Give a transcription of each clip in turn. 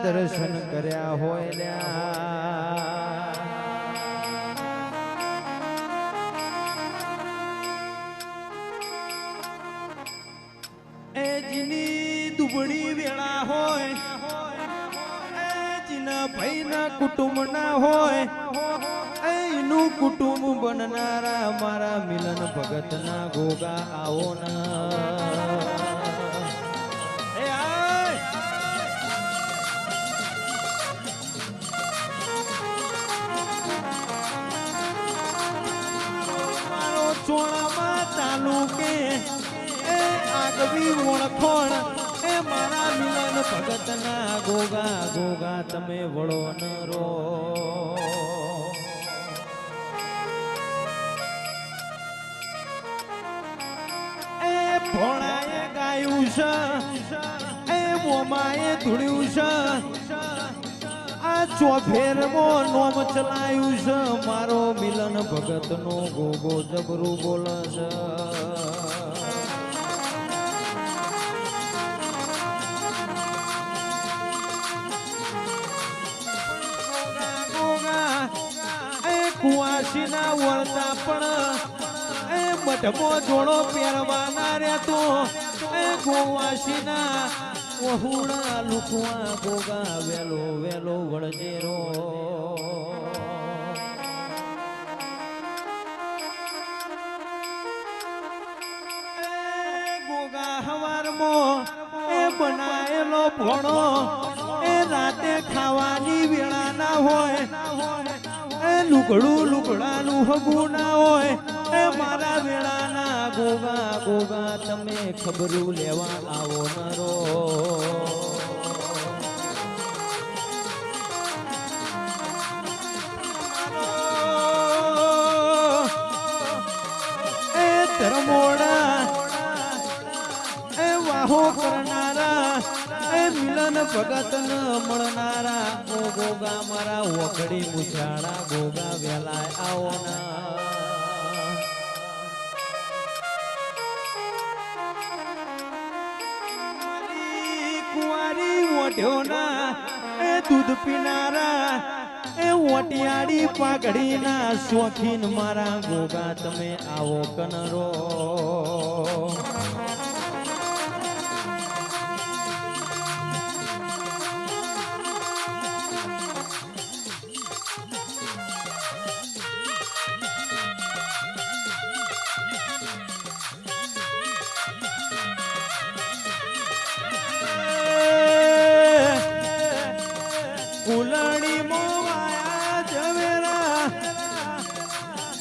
દર્શન કર્યા હોય લ્યા એ જીની દુબળી વેળા હોય એ જીના ભાઈના કુટુંબ ના હોય એનું કુટુંબ બનનારા મારા મિલન ભગત ના ગોગા આવો ના ચોળામાં તાલુકે એ આગવી ઓળખોણ એ મારા મિલન ભગત ના ગોગા ગોગા તમે વળો ન રો એ ભોળાએ ગાયું છે એ મોમાએ ધૂળ્યું છે આ ચોફેરમાં નોમ ચલાયું છે મારો મિલન ભગત નો ગોગો જબરું બોલે છે ગોગા એ કુવાસીના વળતા પણ એ મઠમાં જોડો પહેરવાના રહેતો એ ગોવાસીના વહુડા લુકવા ગોગા વેલો વેલો વળજેરો ગોગા હવારમાં એ બનાયેલો ભણો એ રાતે ખાવાની વેળા ના હોય એ લુગડું લુગડાનું હગું ના હોય એ મારા વેળાના ગોગા ગોગા તમે ખબરું લેવા આવો નરો એ ધર્મોડા એ વાહો કરનારા એ મિલન ભગત ન મળનારા ઓ ગોગા મારા વખડી મુછાડા ગોગા વેલા આવો ના એ દૂધ પીનારા એ ઓટિયાળી પાઘડીના શોખીન મારા ગોગા તમે આવો કનરો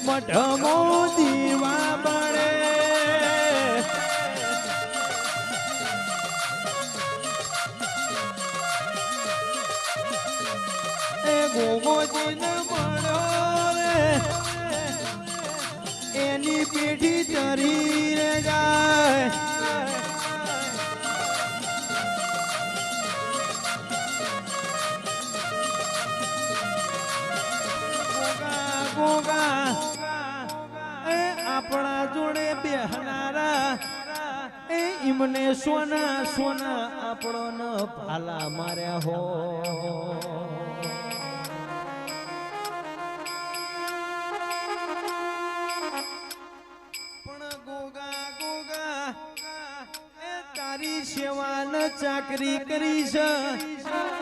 મઢમો દીવા બળે એ ગોગોજીને મળ્યો રે એની પેઢી ચરી રે જાય ગોગા આપણા જોડે બેહનારા એ ઈમને સોના સોના આપણો ન ભાલા માર્યા હો પણ ગોગા ગોગા એ તારી સેવા ન ચાકરી કરી છે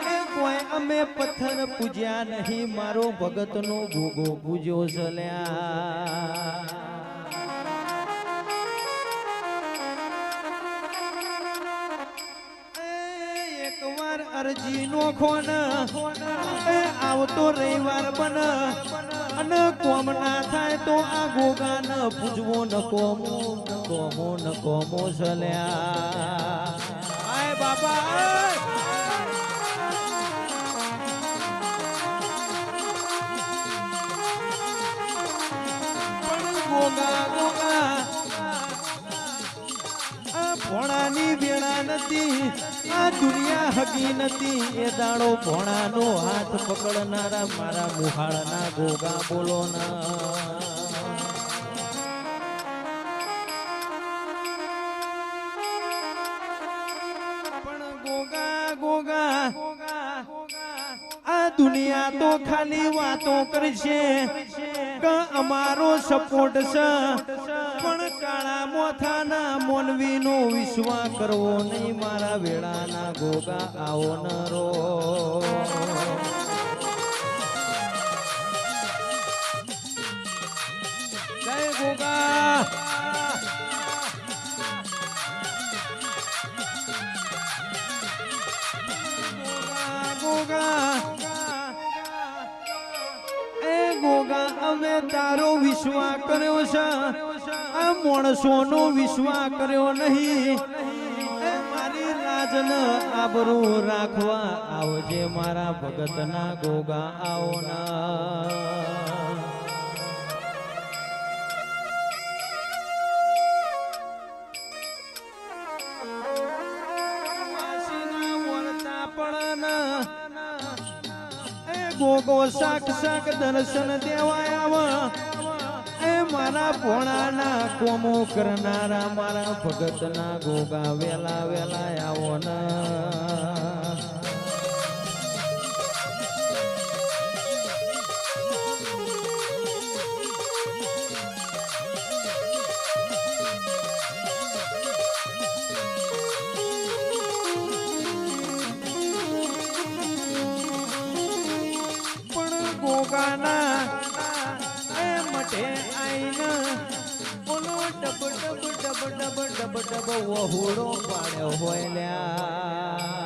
એ કોઈ અમે પથ્થર પૂજ્યા નહીં મારો ભગત નો ભોગો પૂજ્યો ચલ્યા અરજી નો ખોન એ આવતો રવિવાર બન અને કોમ ના થાય તો આ ગોગા ન પૂજવો ન કોમો કોમો ન કોમો ચલ્યા આય બાબા પણ ગોગા ગોગા આ ભોળાની વેળા નથી આ દુનિયા હગી નથી એ દાડો ભોણાનો હાથ પકડનારા મારા મુહાળના ગોગા બોલો ના પણ ગોગા ગોગા દુનિયા તો ખાલી વાતો કરશે કે અમારો સપોર્ટ છે, પણ કાળા મોથાના મોનવીનો વિશ્વાસ કરવો નહીં. મારા વેળાના ગોગા આવો ન રો. જય ગોગા. અમે તારો વિશ્વાસ કર્યો છે, આ માણસોનો વિશ્વાસ કર્યો નહીં. મારી રાજન આબરૂ રાખવા આવજે મારા ભગતના ગોગા આવો ના. ગોગો શાક શાક દર્શન દેવાયા એ મારા ભોળાના કોમો કરનારા મારા ભગતના ગોગા વેલા વેલા આવો ના. ગોગાના એ મઠે આઈને બોલો ડબ ડબ ડબ ડબ ડબ ડબ વહુડો પાડ્યો હોય લ્યા.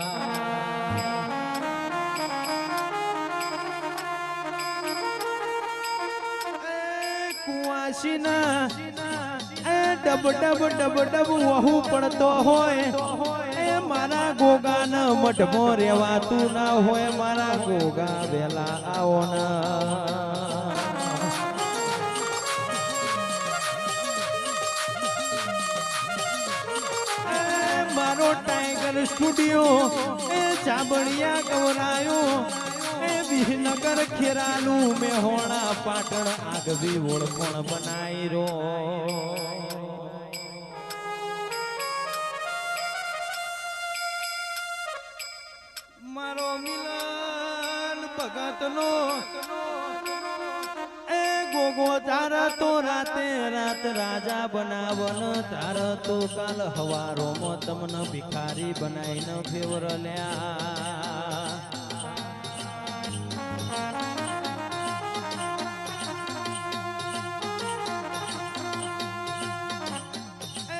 કુવાસીના એ ડબ ડબ ડબ ડબ વહુ પડતો હોય એ મારા ગોગાને મઠમાં રેવાતું ના હોય. મારા ગોગા વેલા આવો ના. મારો ટાઈગર સ્ટુડિયો એ ચાબડિયા ગવરાયો એ વિહનગર ખેરાલું મેહોણા પાટણ આગવી ઓળખણ બનાવી રો. મારો મિલન ભગતનો એ ગોગો તાર તો રાતે રાત રાજા બનાવન, તાર તો કાલ હવારોમાં તમને ભિખારી બનાવીને ફેવરલ્યા.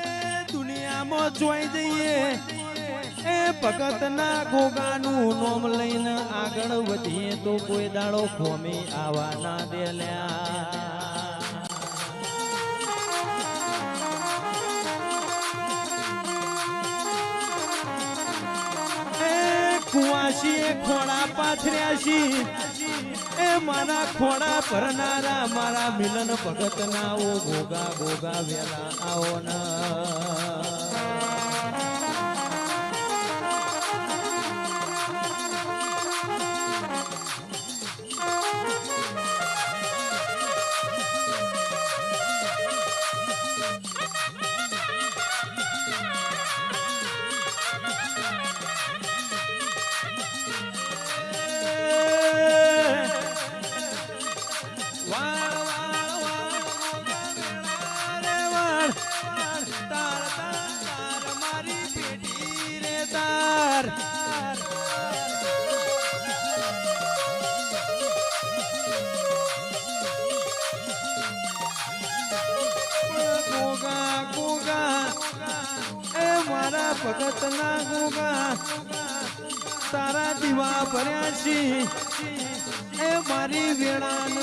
એ દુનિયામાં જોઈ જઈએ એ ભગતના ગોગાનું નોમ લઈને આગળ વધીએ તો કોઈ દાડો ખોમી આવા ના દેલ્યા. એ કુવાસી ખોડા પાથર્યાસી એ મારા ખોડા ભરનારા મારા મિલન ભગતના ઓ ગોગા ગોગા વેલા આવો ના. ભગતના ગોગા તારા દીવા ભર્યા છે એ મારી વેળાન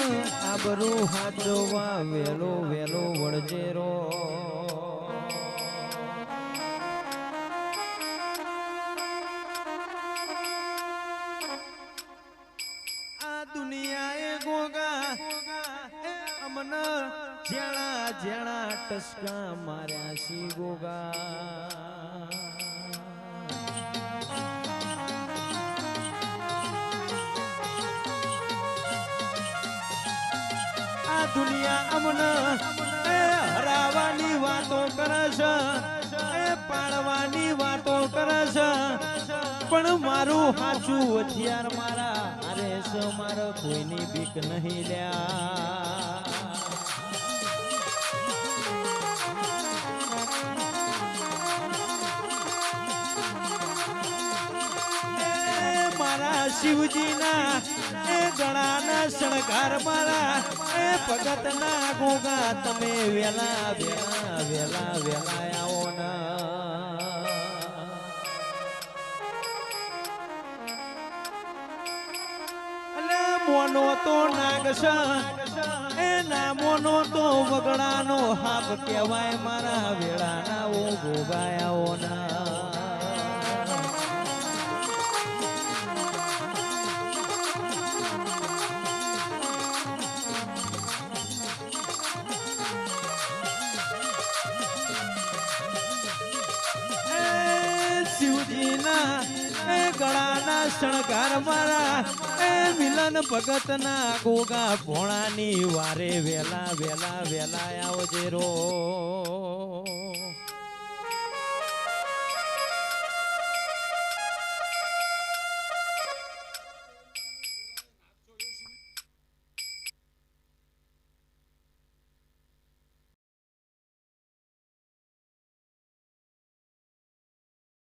આબરૂ હાચવા વેલો વેલો વળજે રો. આ દુનિયાએ ગોગા અમને જેણા જેણા ટસકા માર્યા છે ગોગા. દુનિયા અમને એ હરાવાની વાતો કરે છે, એ પાડવાની વાતો કરે છે, પણ મારું હાચું હથિયાર મારા અરે મારો કોઈની બીક નહીં લ્યા મારા શિવજીના એ ગળાના શણગાર મારા એ ભગતના ગોગા તમે વેલા વેલા વેલા વેલા આવો ને મોનો તો નાગશ એ નામોનો તો વગડાનો હાપ કહેવાય મારા વેળાના ઓ ગોગાયાઓ ના શિવજીના એ ગળાના શણગાર મારા એ મિલન ભગતના ગોગા ભોળાની વારે વેલા વેલા વેલા આવજે રો